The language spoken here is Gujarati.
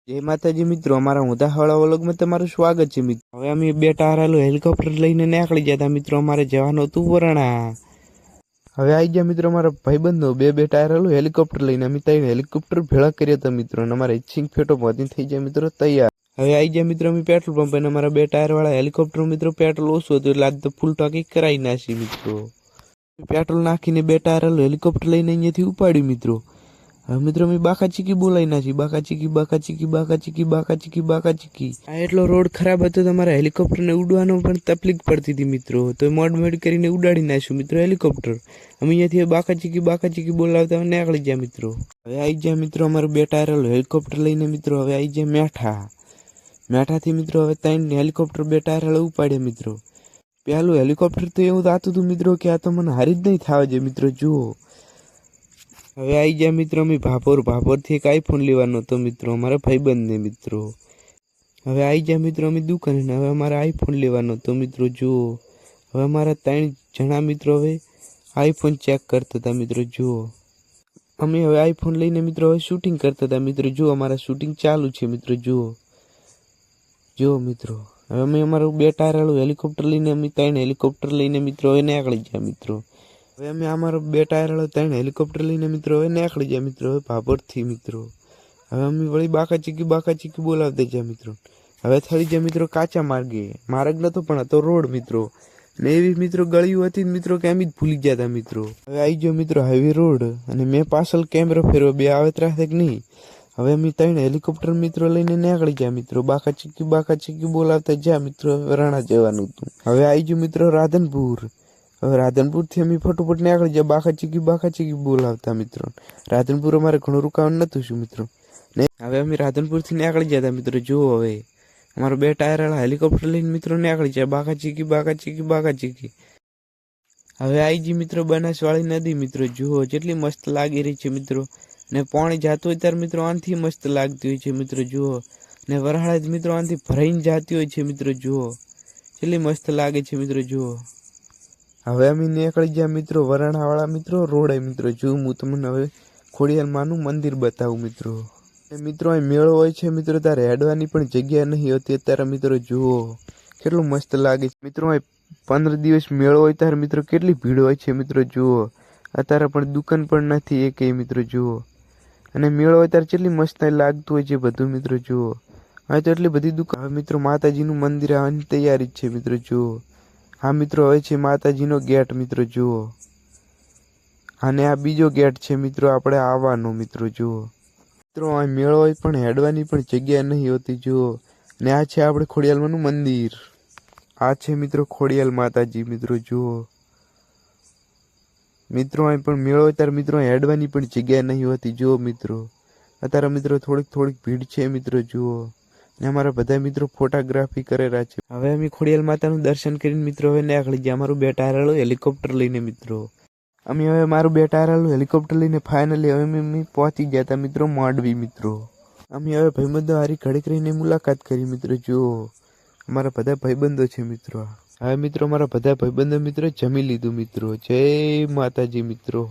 જય માતાજી મિત્રો, અમારા ઉદાહવાળા વ્લોગમાં તમારું સ્વાગત છે મિત્રો। હવે અમે બે ટાયરાલું હેલિકોપ્ટર લઈને નીકળી ગયા હતા મિત્રો। અમારે જવાનું હતું વરણા। હવે આવી ગયા મિત્રો અમારા ભાઈબંધો બે ટાયરાલું હેલિકોપ્ટર લઈને। અમે ત્યાં હેલિકોપ્ટર ભેળા કર્યા હતા મિત્રો અને અમારે ઇચ્છિંગ ફેટો ભોતી થઈ જાય મિત્રો તૈયાર। હવે આવી ગયા મિત્રો અમે પેટ્રોલ પંપ અને અમારા બે ટાયરવાળા હેલિકોપ્ટર મિત્રો પેટ્રોલ ઓછું હતું એટલે આજ તો ફૂલ ટાંકી કરાવી નાખી મિત્રો। પેટ્રોલ નાખીને બે ટાયરાલું હેલિકોપ્ટર લઈને અહીંયાથી ઉપાડ્યું મિત્રો। હવે મિત્રો મેં બાકા ચીકી બોલાવી નાખી, બાકા ચીકી બાકા ચીકી બાકા ચીકી બાકા ચીકી બાકા ચીકી। આ એટલો રોડ ખરાબ હતો તમારા હેલિકોપ્ટરને ઉડવાનો પણ તકલીફ પડતી હતી મિત્રો, તો મોડ કરીને ઉડાડી નાખ્યું મિત્રો હેલિકોપ્ટર। અમે અહીંયાથી બાકા ચીકી બોલાવતા નીકળી ગયા મિત્રો। હવે આવી ગયા મિત્રો અમારું બે ટાયરવાળું હેલિકોપ્ટર લઈને મિત્રો। હવે આવી ગયા મેઠાથી મિત્રો હવે ત્રણ હેલિકોપ્ટર બે ટાયરવાળા ઉપાડ્યા મિત્રો। પહેલું હેલિકોપ્ટર તો એવું થતું હતું મિત્રો કે આ તો મને હારી જ નહીં થવા જોઈએ મિત્રો। જુઓ હવે આવી ગયા મિત્રો અમે ભાભોરથી એક આઈફોન લેવાનો હતો મિત્રો અમારા ભાઈબંધને મિત્રો। હવે આવી ગયા મિત્રો અમે દુકાને, હવે અમારે આઈફોન લેવાનો હતો મિત્રો। જુઓ હવે અમારા ત્રણ જણા મિત્રો હવે આઈફોન ચેક કરતા હતા મિત્રો। જુઓ અમે હવે આઈફોન લઈને મિત્રો હવે શૂટિંગ કરતા હતા મિત્રો। જુઓ અમારા શૂટિંગ ચાલુ છે મિત્રો। જુઓ મિત્રો હવે અમે અમારું બે ટાયરવાળું હેલિકોપ્ટર લઈને અમે ત્રણ હેલિકોપ્ટર લઈને મિત્રો હવે નીકળી ગયા મિત્રો। હવે અમે અમારો બે ટાયરવાળો ત્રણ હેલિકોપ્ટર લઈને મિત્રો હવે નીકળી ગયા મિત્રો હવે ભાભોરથી મિત્રો। હવે અમે વળી બાકા ચીકી બોલાવતા ગયા મિત્રો। હવે થળી ગયા મિત્રો કાચા માર્ગ નતો પણ હતો રોડ મિત્રો, ને એવી મિત્રો ગળીઓ હતી મિત્રો કે અમે જ ભૂલી ગયા હતા મિત્રો। હવે આવી ગયો મિત્રો હાઈવે રોડ અને મેં પાછળ કેમેરો ફેરવ્યો, બે આવે ત્રાસે કે નહીં। હવે અમે ત્રણ હેલિકોપ્ટર મિત્રો લઈને નીકળી ગયા મિત્રો, બાકા ચીકી બોલાવતા ગયા મિત્રો। રણા જવાનું હતું। હવે આવી ગયું મિત્રો રાધનપુર। હવે રાધનપુરથી અમે ફટોફટ નીકળી ગયા બાકા ચીકી બોલાવતા મિત્રો। રાધનપુર અમારે ઘણું રૂકાવાનું નતું શું મિત્રો ને। હવે અમે રાધનપુરથી નીકળી ગયા હતા મિત્રો। જુઓ હવે અમારો બે ટાયરવાળા હેલિકોપ્ટર લઈને મિત્રો નીકળી ગયા બાકા ચીકી। હવે આવી ગઈ મિત્રો બનાસવાળી નદી મિત્રો। જુઓ જેટલી મસ્ત લાગી રહી છે મિત્રો, ને પાણી જાતું હોય ત્યારે મિત્રો આનથી મસ્ત લાગતી હોય છે મિત્રો। જુઓ ને વરહાળ જ મિત્રો આનથી ભરાઈને જાતી હોય છે મિત્રો। જુઓ કેટલી મસ્ત લાગે છે મિત્રો। જુઓ હવે અમે નીકળી ગયા મિત્રો વરાણાવાળા મિત્રો રોડે મિત્રો। જો હું તમને હવે ખોડિયાલમાંનું મંદિર બતાવું મિત્રો। મિત્રો અહીં મેળો હોય છે મિત્રો, તારે હેડવાની પણ જગ્યા નહીં હોતી અત્યારે મિત્રો। જુઓ કેટલું મસ્ત લાગે છે મિત્રો। અહીં 15 દિવસ મેળો હોય ત્યારે મિત્રો કેટલી ભીડ હોય છે મિત્રો। જુઓ અત્યારે પણ દુકાન પણ નથી એકેય મિત્રો। જુઓ અને મેળો હોય ત્યારે કેટલી મસ્ત લાગતું હોય છે બધું મિત્રો। જુઓ હવે તો એટલી બધી દુકાન। હવે મિત્રો માતાજીનું મંદિર આવવાની તૈયારી જ છે મિત્રો। જુઓ હા મિત્રો હવે છે માતાજીનો ગેટ મિત્રો। જુઓ અને આ બીજો ગેટ છે મિત્રો આપણે આવવાનો મિત્રો। જુઓ મિત્રો આ મેળો હોય પણ હેડવાની પણ જગ્યા નહીં હોતી। જુઓ ને આ છે આપણે ખોડિયાલમાંનું મંદિર। આ છે મિત્રો ખોડિયાલ માતાજી મિત્રો। જુઓ મિત્રો અહીં પણ મેળો હોય ત્યારે મિત્રો હેડવાની પણ જગ્યા નહીં હોતી। જુઓ મિત્રો અત્યારે મિત્રો થોડીક ભીડ છે મિત્રો। જુઓ ને અમારા બધા મિત્રો ફોટોગ્રાફી કરેલા છે। હવે અમે ખોડિયાલ માતાનું દર્શન કરીને મિત્રો હવે નીકળી ગયા અમારું બે ટાયરવાળું હેલિકોપ્ટર લઈને મિત્રો। અમે હવે મારું બે ટાયરવાળું હેલિકોપ્ટર લઈને ફાઇનલી હવે અમે પહોંચી ગયા હતા મિત્રો માંડવી મિત્રો। અમે હવે ભાઈબંધો હારી ઘડીક રહીને મુલાકાત કરી મિત્રો। જુઓ અમારા બધા ભાઈબંધો છે મિત્રો। હવે મિત્રો અમારા બધા ભાઈબંધો મિત્રો જમી લીધું મિત્રો। જય માતાજી મિત્રો।